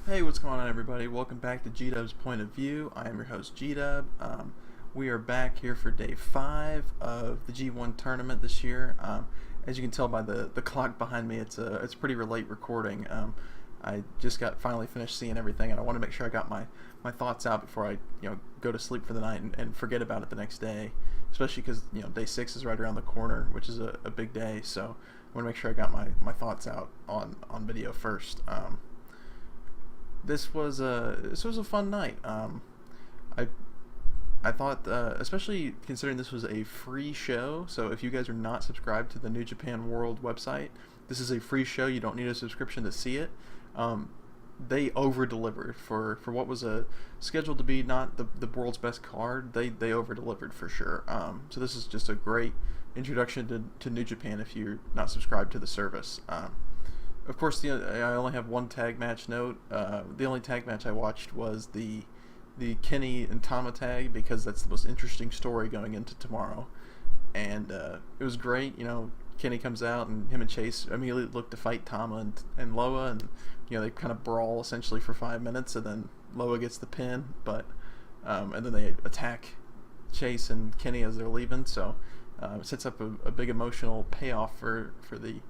Hey, what's going on, everybody? Welcome back to G-Dub's Point of View. I am your host, G-Dub. We are back here for day 5 of the G1 tournament this year. As you can tell by the clock behind me, it's pretty late recording. I just got finally finished seeing everything, and I want to make sure I got my thoughts out before I go to sleep for the night and forget about it the next day. Especially because day 6 is right around the corner, which is a big day. So I want to make sure I got my thoughts out on video first. This was a fun night. I I thought, especially considering this was a free show, so if you guys are not subscribed to the New Japan World website, this is a free show. You don't need a subscription to see it. They over delivered for what was scheduled to be not the world's best card. They over delivered for sure. So this is just a great introduction to New Japan if you're not subscribed to the service. Of course, I only have one tag match note. The only tag match I watched was the Kenny and Tama tag because that's the most interesting story going into tomorrow. And it was great. Kenny comes out and him and Chase immediately look to fight Tama and Loa, and they kind of brawl essentially for 5 minutes, and then Loa gets the pin, but and then they attack Chase and Kenny as they're leaving. So it sets up a big emotional payoff for the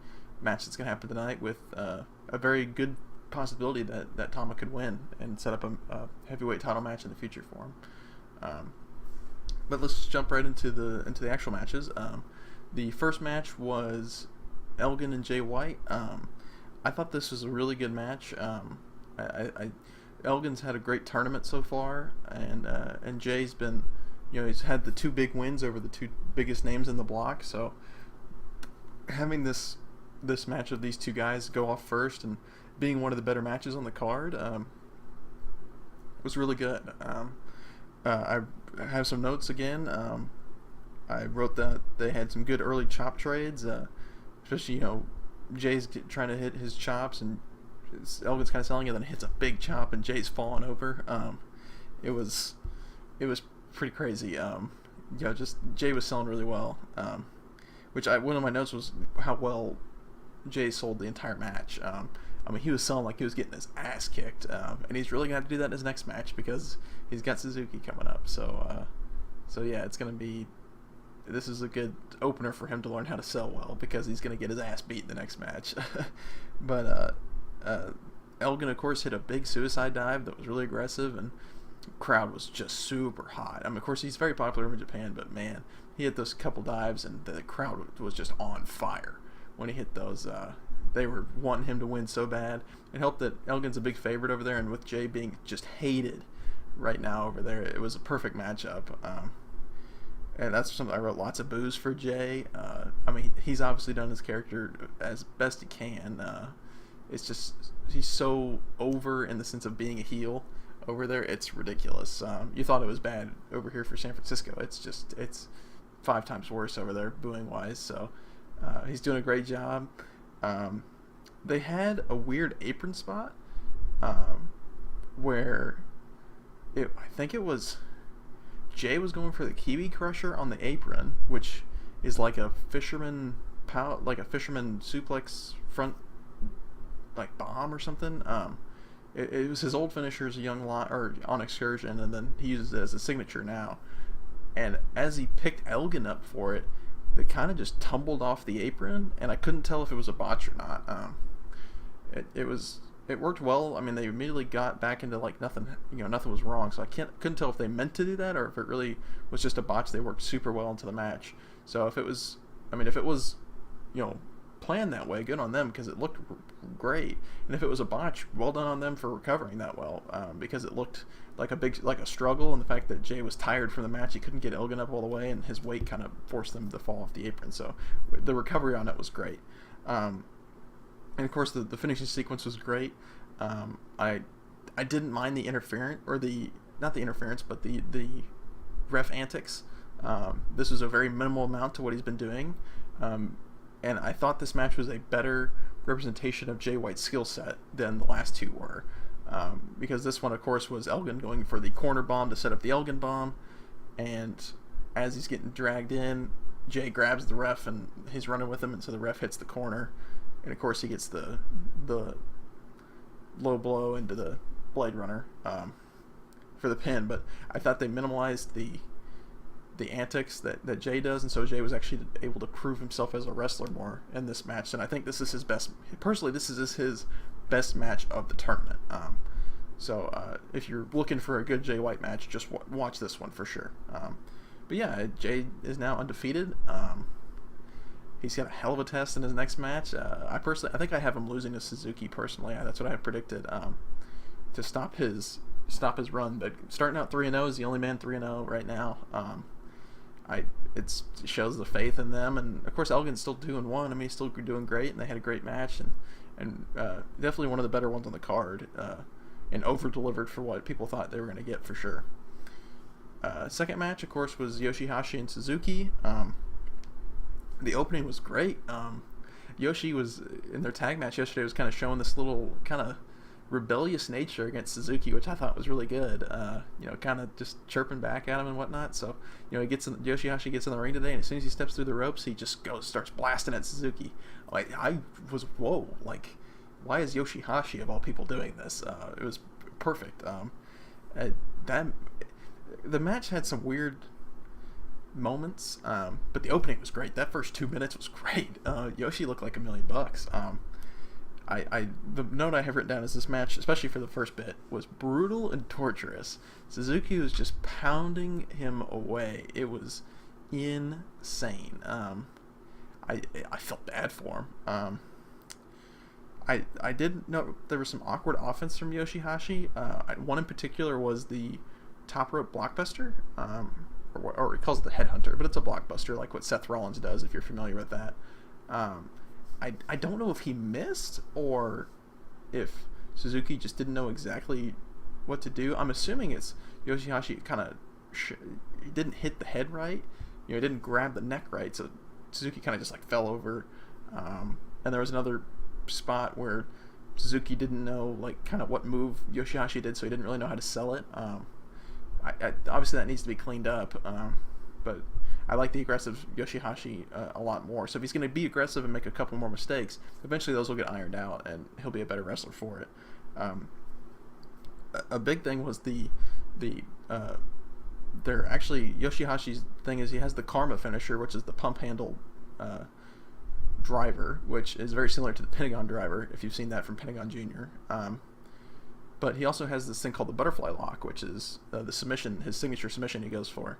match that's going to happen tonight, with a very good possibility that Tama could win and set up a heavyweight title match in the future for him. But let's jump right into the actual matches. The first match was Elgin and Jay White. I thought this was a really good match. Elgin's had a great tournament so far, and Jay's been, he's had the 2 big wins over the 2 biggest names in the block. So having this match of these 2 guys go off first and being one of the better matches on the card was really good. I have some notes again. I wrote that they had some good early chop trades, especially Jay's trying to hit his chops and Elgin's kind of selling it, and then hits a big chop and Jay's falling over. It was pretty crazy. Just Jay was selling really well. One of my notes was how well Jay sold the entire match. He was selling like he was getting his ass kicked, and he's really gonna have to do that in his next match because he's got Suzuki coming up. So yeah, it's gonna be. This is a good opener for him to learn how to sell well, because he's gonna get his ass beat in the next match. But Elgin, of course, hit a big suicide dive that was really aggressive, and the crowd was just super hot. Of course, he's very popular in Japan, but man, he hit those couple dives, and the crowd was just on fire when he hit those. They were wanting him to win so bad. It helped that Elgin's a big favorite over there, and with Jay being just hated right now over there, it was a perfect matchup. And that's something I wrote lots of boos for Jay. He's obviously done his character as best he can. It's just he's so over in the sense of being a heel over there. It's ridiculous. You thought it was bad over here for San Francisco. It's 5 times worse over there booing wise. So he's doing a great job. They had a weird apron spot where I think it was Jay was going for the Kiwi Crusher on the apron, which is like a fisherman suplex front like bomb or something. It was his old finisher as a on Excursion, and then he uses it as a signature now. And as he picked Elgin up for it, they kind of just tumbled off the apron, and I couldn't tell if it was a botch or not. It worked well. They immediately got back into like nothing was wrong. So I couldn't tell if they meant to do that or if it really was just a botch. They worked super well into the match. So if it was planned that way, good on them, because it looked great. And if it was a botch, well done on them for recovering that well, because it looked like a struggle, and the fact that Jay was tired from the match, he couldn't get Elgin up all the way, and his weight kind of forced them to fall off the apron. So the recovery on it was great. And of course the finishing sequence was great. I didn't mind the interference, or not the interference, but the ref antics. This was a very minimal amount to what he's been doing. And I thought this match was a better representation of Jay White's skill set than the last 2 were. Because this one, of course, was Elgin going for the corner bomb to set up the Elgin bomb. And as he's getting dragged in, Jay grabs the ref and he's running with him, and so the ref hits the corner. And of course he gets the low blow into the Blade Runner for the pin, but I thought they minimalized the antics that Jay does, and so Jay was actually able to prove himself as a wrestler more in this match. And I think this is his best. Personally, this is his best match of the tournament. So if you're looking for a good Jay White match, just watch this one for sure. But yeah, Jay is now undefeated. He's got a hell of a test in his next match. I think I have him losing to Suzuki personally. That's what I have predicted to stop his run. But starting out 3-0 is the only man 3-0 right now. It shows the faith in them, and of course Elgin's still 2-1. I mean, he's still doing great, and they had a great match, and definitely one of the better ones on the card, and over delivered for what people thought they were going to get for sure. Second match, of course, was Yoshihashi and Suzuki. The opening was great. Yoshi was in their tag match yesterday, was kind of showing this little kind of rebellious nature against Suzuki, which I thought was really good. Kind of just chirping back at him and whatnot. So, Yoshihashi gets in the ring today, and as soon as he steps through the ropes, he just starts blasting at Suzuki. I was, whoa, why is Yoshihashi of all people doing this? It was perfect. The match had some weird moments, but the opening was great. That first 2 minutes was great. Yoshi looked like $1 million. The note I have written down is this match, especially for the first bit, was brutal and torturous. Suzuki was just pounding him away. It was insane. I felt bad for him. I did note there was some awkward offense from Yoshihashi. One in particular was the top rope blockbuster, or he calls it the headhunter, but it's a blockbuster like what Seth Rollins does, if you're familiar with that. I don't know if he missed or if Suzuki just didn't know exactly what to do. I'm assuming it's Yoshihashi kind of he didn't hit the head right. He didn't grab the neck right, so Suzuki kind of just fell over. And there was another spot where Suzuki didn't know kind of what move Yoshihashi did, so he didn't really know how to sell it. Obviously that needs to be cleaned up, but I like the aggressive Yoshihashi a lot more. So if he's going to be aggressive and make a couple more mistakes, eventually those will get ironed out, and he'll be a better wrestler for it. A big thing was Yoshihashi's thing is he has the Karma finisher, which is the pump handle driver, which is very similar to the Pentagon driver, if you've seen that from Pentagon Jr. But he also has this thing called the butterfly lock, which is the submission, his signature submission he goes for.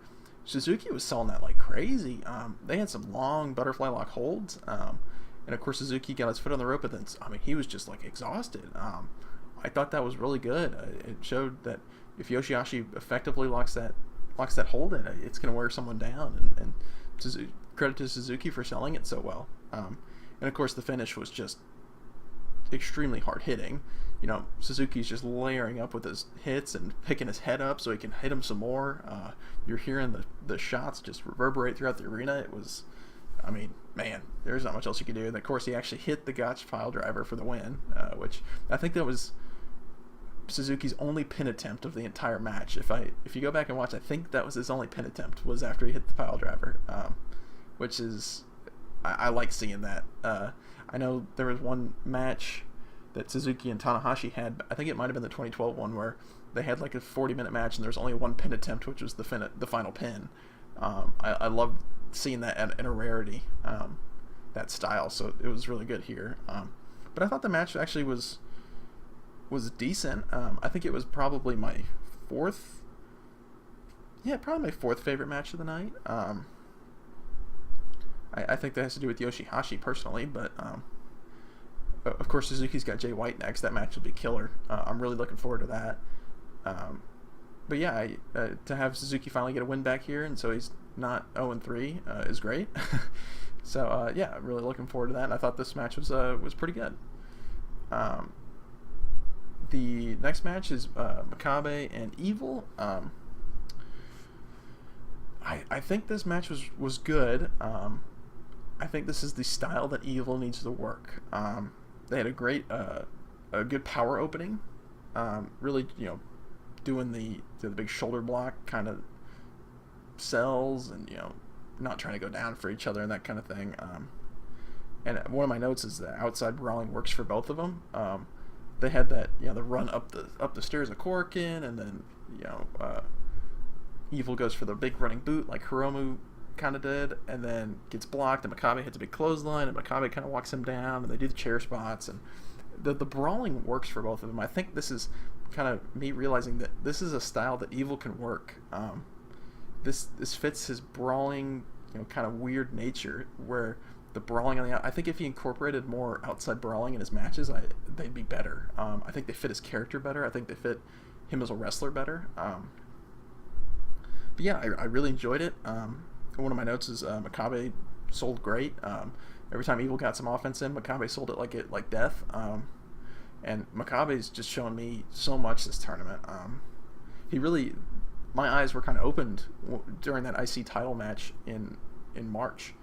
Suzuki was selling that like crazy. They had some long butterfly lock holds, and of course Suzuki got his foot on the rope, but then he was just exhausted. I thought that was really good. It showed that if Yoshihashi effectively locks that hold in, it's going to wear someone down. And credit to Suzuki for selling it so well. And of course the finish was just extremely hard hitting. Suzuki's just layering up with his hits and picking his head up so he can hit him some more. You're hearing the shots just reverberate throughout the arena. It was, there's not much else you can do. And of course, he actually hit the Gotch pile driver for the win, which I think that was Suzuki's only pin attempt of the entire match. If you go back and watch, I think that was his only pin attempt, was after he hit the pile driver, which is, I like seeing that. I know there was one match that Suzuki and Tanahashi had. I think it might have been the 2012 one, where they had a 40-minute match and there was only one pin attempt, which was the final pin. I love seeing that in a rarity, that style. So it was really good here. But I thought the match actually was decent. I think it was probably my fourth favorite match of the night. I think that has to do with Yoshihashi personally, but of course Suzuki's got Jay White next. That match will be killer. I'm really looking forward to that. But yeah, to have Suzuki finally get a win back here, and so he's not 0-3 is great. So yeah, really looking forward to that. And I thought this match was pretty good. The next match is Makabe and Evil. I think this match was good. I think this is the style that Evil needs to work. They had a good power opening. Really, doing the big shoulder block kind of sells, and not trying to go down for each other and that kind of thing. And one of my notes is that outside brawling works for both of them. they had that, the run up the stairs of Korakuen, and then Evil goes for the big running boot like Hiromu kind of did, and then gets blocked, and Makabe hits a big clothesline, and Makabe kind of walks him down, and they do the chair spots, and the brawling works for both of them. I think this is kind of me realizing that this is a style that Evil can work. This fits his brawling, kind of weird nature, where the brawling on the I think if he incorporated more outside brawling in his matches, they'd be better. I think they fit his character better. I think they fit him as a wrestler better. But yeah, I really enjoyed it. One of my notes is Makabe sold great. Every time Evil got some offense in, Makabe sold it like death. And Makabe's just shown me so much this tournament. My eyes were kind of opened during that IC title match in March.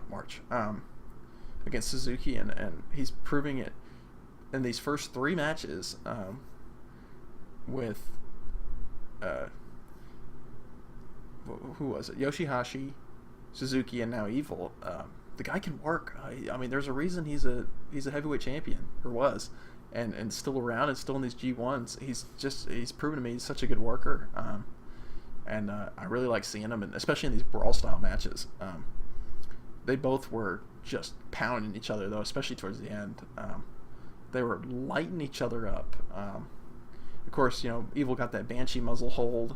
March. Against Suzuki, and he's proving it in these first 3 matches with who was it? Yoshihashi, Suzuki, and now Evil. The guy can work. I mean, there's a reason he's a heavyweight champion, or was, and still around and still in these G1s. He's proven to me he's such a good worker. And I really like seeing him, and especially in these brawl style matches. They both were just pounding each other, though, especially towards the end. They were lighting each other up. Of course, Evil got that Banshee muzzle hold,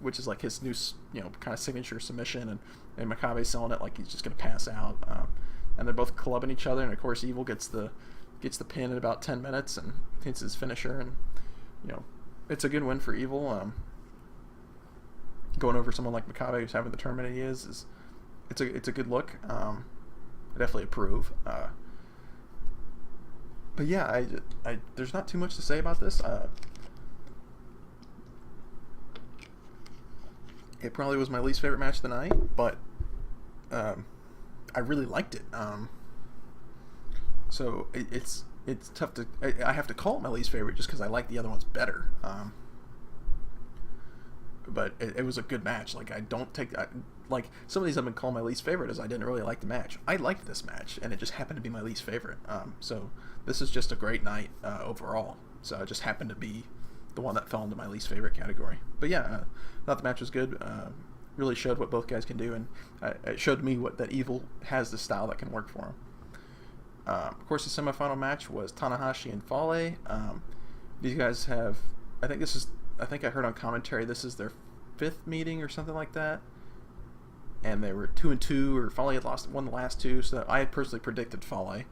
which is like his new, kind of signature submission, and Makabe's selling it like he's just going to pass out. And they're both clubbing each other, and of course Evil gets the pin in about 10 minutes and hits his finisher, and it's a good win for Evil. Going over someone like Makabe, who's having the tournament he is it's a good look. I definitely approve. But yeah, I there's not too much to say about this. It probably was my least favorite match of the night, but I really liked it. So it's tough to. I have to call it my least favorite just because I like the other ones better. But it was a good match. Like, I don't take like some of these I've been calling my least favorite as I didn't really like the match. I liked this match, and it just happened to be my least favorite. So this is just a great night overall. So it just happened to be the one that fell into my least favorite category. But yeah, thought the match was good. Really showed what both guys can do, and it showed me that Evil has the style that can work for him. Of course, the semifinal match was Tanahashi and Fale. These guys have, I think I heard on commentary, this is their 5th meeting or something like that. And they were 2-2, or Fale had won the last 2, so I had personally predicted Fale.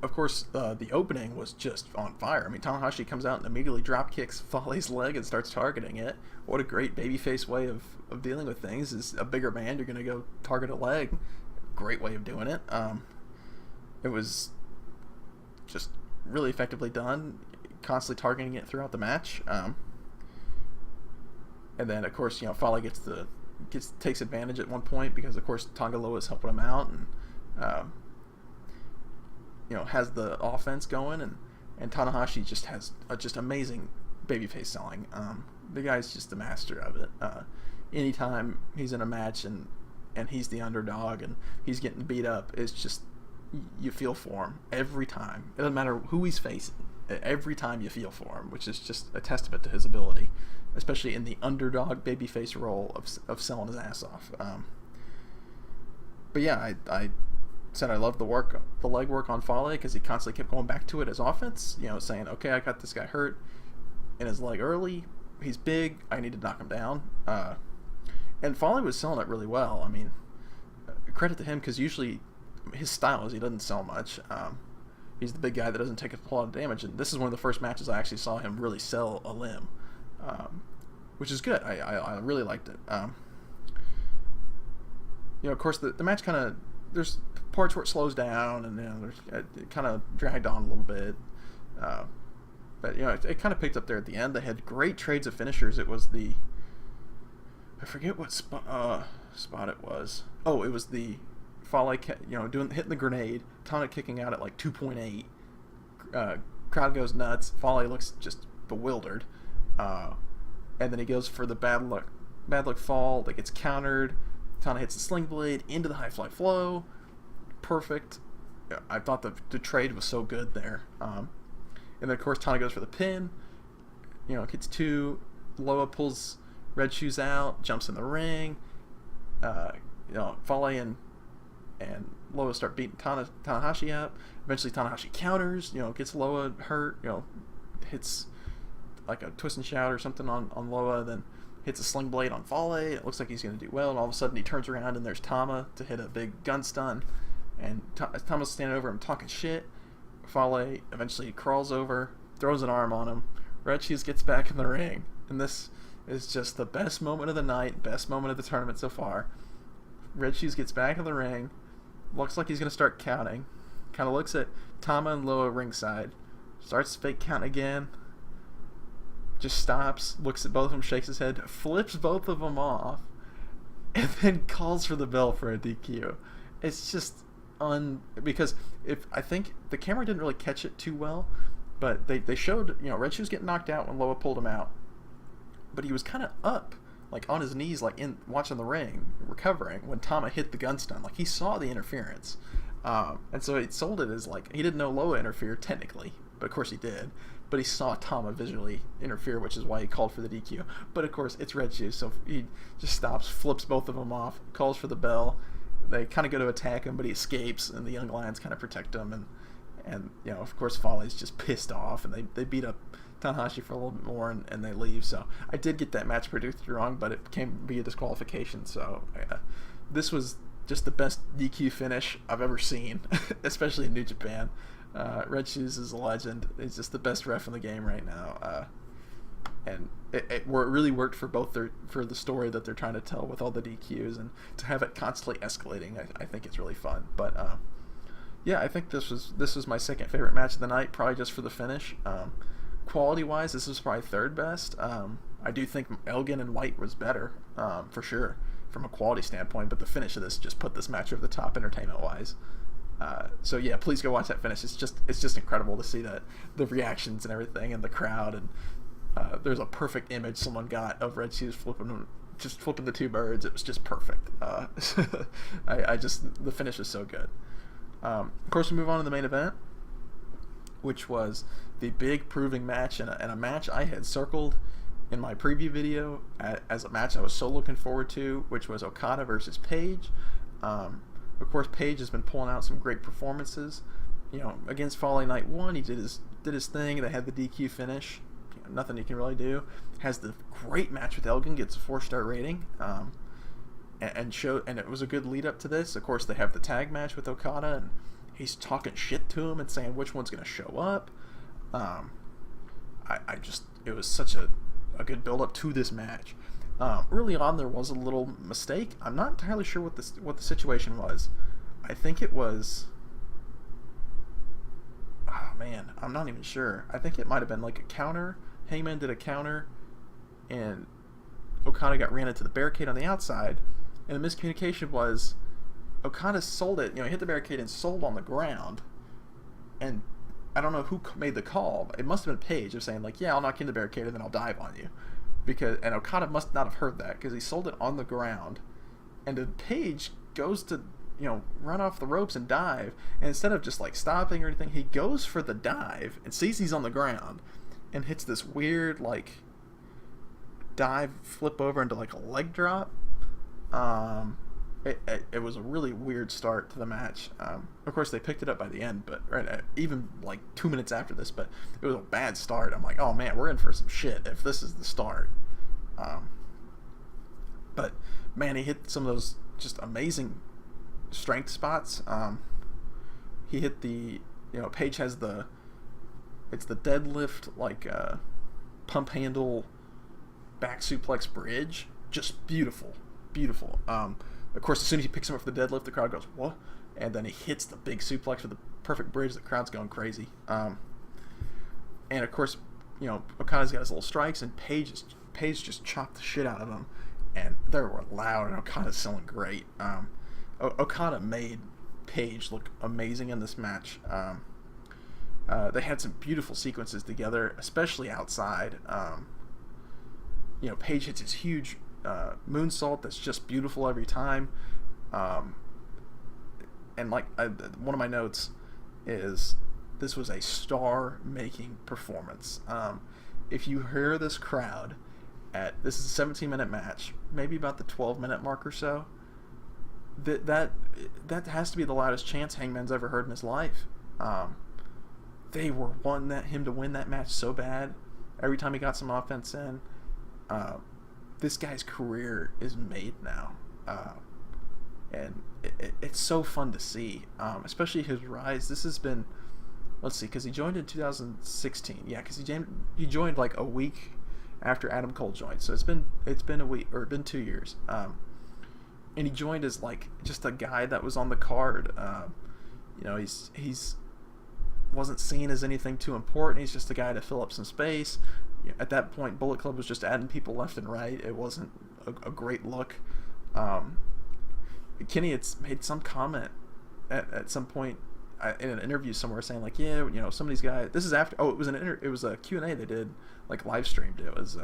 Of course, the opening was just on fire. I mean, Tanahashi comes out and immediately drop kicks Fale's leg and starts targeting it. What a great babyface way of dealing with things. Is a bigger man, you're going to go target a leg. Great way of doing it. It was just really effectively done, constantly targeting it throughout the match. And then, of course, Fale takes advantage at one point because, of course, Tonga Loa is helping him out, and has the offense going, and Tanahashi just has just amazing babyface selling. The guy's just the master of it. Anytime he's in a match and he's the underdog and he's getting beat up, it's just, you feel for him every time. It doesn't matter who he's facing. Every time you feel for him, which is just a testament to his ability, especially in the underdog babyface role of selling his ass off. But yeah, I said I loved the leg work on Fale because he constantly kept going back to it as offense. Saying, okay, I got this guy hurt in his leg early. He's big. I need to knock him down. And Fale was selling it really well. I mean, credit to him, because usually his style is he doesn't sell much. He's the big guy that doesn't take a lot of damage, and this is one of the first matches I actually saw him really sell a limb, which is good. I really liked it. Of course, the match kind of, there's parts where it slows down, and it kind of dragged on a little bit. But it kind of picked up there at the end. They had great trades of finishers. It was I forget what spot it was. Oh, it was the Fale, hitting the grenade, Tana kicking out at like 2.8. Crowd goes nuts. Fale looks just bewildered, and then he goes for the bad luck fall that gets countered. Tana hits the sling blade into the high fly flow. Perfect. I thought the trade was so good there. And then of course Tana goes for the pin. Gets two. Loa pulls Red Shoes out, jumps in the ring. Fale and Loa start beating Tanahashi up. Eventually Tanahashi counters. Gets Loa hurt. Hits like a twist and shout or something on Loa. Then hits a sling blade on Fale. It looks like he's going to do well. And all of a sudden he turns around and there's Tama to hit a big gun stun. And Tama's standing over him talking shit. Fale eventually crawls over, throws an arm on him. Red Shoes gets back in the ring. And this is just the best moment of the night, best moment of the tournament so far. Red Shoes gets back in the ring. Looks like he's going to start counting. Kind of looks at Tama and Loa ringside. Starts fake count again. Just stops, looks at both of them, shakes his head, flips both of them off, and then calls for the bell for a DQ. It's just because I think the camera didn't really catch it too well, but they showed Red Shoes getting knocked out when Loa pulled him out, but he was kind of up, like on his knees, like in watching the ring, recovering when Tama hit the gun stun. Like he saw the interference, and so he sold it as like he didn't know Loa interfered technically, but of course he did. But he saw Tama visually interfere, which is why he called for the DQ. But of course, it's Red Shoes, so he just stops, flips both of them off, calls for the bell. They kind of go to attack him, but he escapes, and the Young Lions kind of protect him. And of course, Fale's just pissed off, and they beat up Tanahashi for a little bit more, and they leave. So I did get that match predicted wrong, but it came to be a disqualification. So this was just the best DQ finish I've ever seen, especially in New Japan. Red Shoes is a legend. He's just the best ref in the game right now, and it really worked for for the story that they're trying to tell with all the DQs, and to have it constantly escalating. I think it's really fun. But yeah, I think this was my second favorite match of the night, probably just for the finish. Quality wise, this was probably third best. I do think Elgin and White was better, for sure, from a quality standpoint. But the finish of this just put this match over the top entertainment wise. So yeah, please go watch that finish. It's just incredible to see the reactions and everything, and the crowd, and there's a perfect image someone got of Red Shoes flipping the two birds. It was just perfect. The finish is so good. Of course, we move on to the main event, which was the big proving match, and a match I had circled in my preview video as a match I was so looking forward to, which was Okada versus Page. Of course, Page has been pulling out some great performances. Against Fale Night 1, he did his thing. They had the DQ finish. Nothing he can really do. Has the great match with Elgin, gets a 4-star rating. And it was a good lead up to this. Of course, they have the tag match with Okada, and he's talking shit to him and saying which one's going to show up. It was such a good build up to this match. Early on, there was a little mistake. I'm not entirely sure what the situation was. I think it was. Oh man, I'm not even sure. I think it might have been like a counter. Hangman did a counter, and Okada ran into the barricade on the outside. And the miscommunication was Okada sold it. He hit the barricade and sold on the ground. And I don't know who made the call. It must have been Page. They're saying like, yeah, I'll knock you in the barricade and then I'll dive on you. And Okada must not have heard that because he sold it on the ground, and then Page goes to run off the ropes and dive, and instead of just like stopping or anything, he goes for the dive and sees he's on the ground and hits this weird like dive flip over into like a leg drop. It was a really weird start to the match. Of course, they picked it up by the end, but even like 2 minutes after this, but it was a bad start. I'm like, oh man, we're in for some shit if this is the start. But man, he hit some of those just amazing strength spots. He hit the, Page has it's the deadlift like pump handle back suplex bridge, just beautiful. Of course, as soon as he picks him up for the deadlift, the crowd goes, what? And then he hits the big suplex with the perfect bridge. The crowd's going crazy. And of course, Okada's got his little strikes, and Page just chopped the shit out of him. And they were loud, and Okada's selling great. Okada made Page look amazing in this match. They had some beautiful sequences together, especially outside. Page hits his huge moonsault that's just beautiful every time. And like one of my notes, is this was a star-making performance. If you hear this crowd this is a 17-minute match, maybe about the 12-minute mark or so, that has to be the loudest chants Hangman's ever heard in his life. They were wanting him to win that match so bad. Every time he got some offense in, this guy's career is made now, and it's so fun to see, especially his rise. This has been, let's see, because he joined in 2016. Yeah, because he joined like a week after Adam Cole joined, so it's been a week, or been 2 years. And he joined as like just a guy that was on the card. He's wasn't seen as anything too important. He's just a guy to fill up some space. At that point, Bullet Club was just adding people left and right. It wasn't a great look. Kenny had made some comment at some point in an interview somewhere saying like, yeah, some of these guys. This is after. Oh, it was a Q&A they did, like live streamed. It was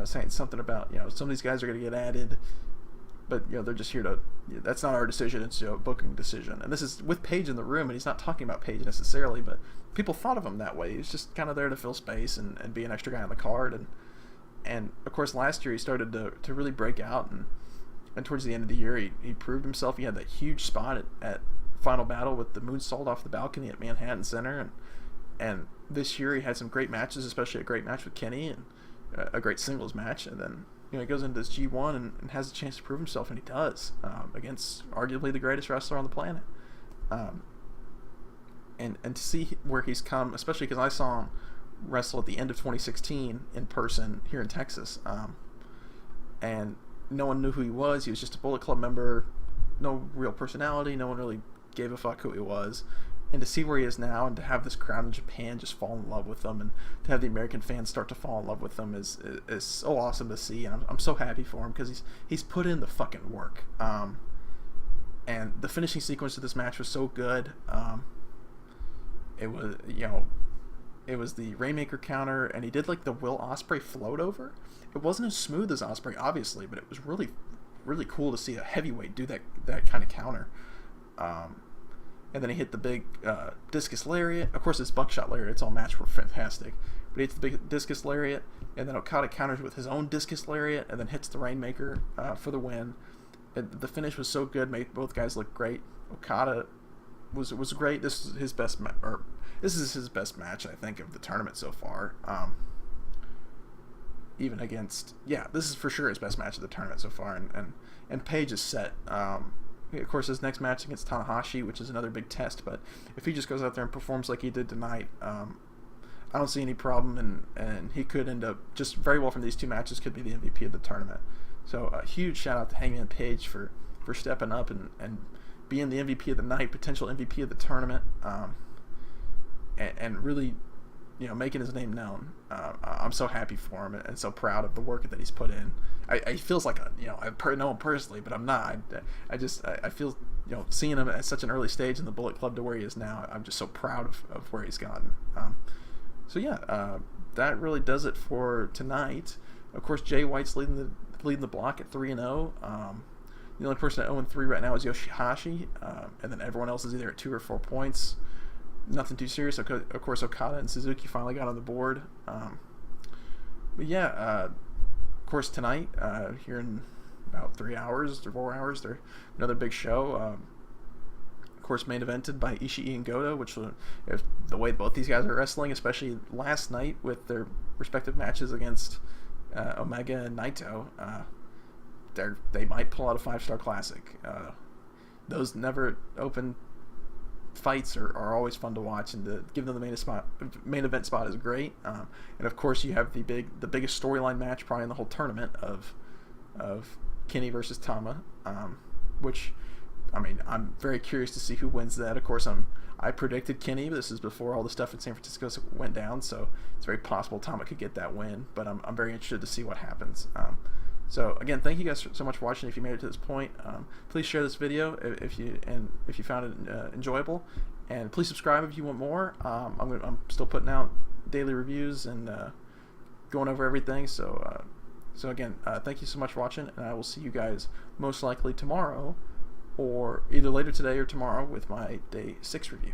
saying something about some of these guys are going to get added, but they're just here to. That's not our decision. It's a booking decision, and this is with Paige in the room, and he's not talking about Paige necessarily, but people thought of him that way. He's just kind of there to fill space and be an extra guy on the card, and of course last year he started to really break out, and towards the end of the year he proved himself. He had that huge spot at Final Battle with the moonsault off the balcony at Manhattan Center, and this year he had some great matches, especially a great match with Kenny and a great singles match, and then he goes into this G1 and has a chance to prove himself, and he does, against arguably the greatest wrestler on the planet. And to see where he's come, especially because I saw him wrestle at the end of 2016 in person here in Texas, and no one knew who he was. He was just a Bullet Club member, no real personality, no one really gave a fuck who he was. And to see where he is now, and to have this crowd in Japan just fall in love with him, and to have the American fans start to fall in love with him is so awesome to see. And I'm so happy for him because he's put in the fucking work. And the finishing sequence of this match was so good. It was it was the Rainmaker counter, and he did like the Will Ospreay float over. It wasn't as smooth as Ospreay, obviously, but it was really, really cool to see a heavyweight do that kind of counter. And then he hit the big discus lariat. Of course, it's buckshot lariat. It's all match were fantastic. But he hits the big discus lariat, and then Okada counters with his own discus lariat, and then hits the Rainmaker for the win. The finish was so good, made both guys look great. Okada was great. This is his best this is his best match, I think, of the tournament so far. Even against, this is for sure his best match of the tournament so far. And Paige is set. Of course, his next match against Tanahashi, which is another big test, but if he just goes out there and performs like he did tonight, I don't see any problem, and he could end up just very well from these two matches, could be the MVP of the tournament. So a huge shout out to Hangman Page for stepping up and being the MVP of the night, potential MVP of the tournament, and really making his name known. I'm so happy for him and so proud of the work that he's put in. I feels like I know him personally, but I'm not. I feel seeing him at such an early stage in the Bullet Club to where he is now, I'm just so proud of where he's gotten. That really does it for tonight. Of course, Jay White's leading the block at 3-0. The only person at 0-3 right now is Yoshihashi, and then everyone else is either at 2 or 4 points. Nothing too serious. Of course, Okada and Suzuki finally got on the board. Of course, tonight, here in about 3 hours or 4 hours, there's another big show. Of course, main evented by Ishii and Goto, which if the way both these guys are wrestling, especially last night with their respective matches against Omega and Naito, they might pull out a 5-star classic. Those never open fights are always fun to watch, and to give them the main event spot is great. And of course, you have the biggest storyline match probably in the whole tournament of Kenny versus Tama, which, I mean, I'm very curious to see who wins that. Of course, I predicted Kenny, but this is before all the stuff in San Francisco went down, so it's very possible Tama could get that win, but I'm very interested to see what happens. So again, thank you guys so much for watching. If you made it to this point, please share this video if you found it enjoyable, and please subscribe if you want more. I'm still putting out daily reviews and going over everything. So again, thank you so much for watching, and I will see you guys most likely tomorrow, or either later today or tomorrow with my day 6 review.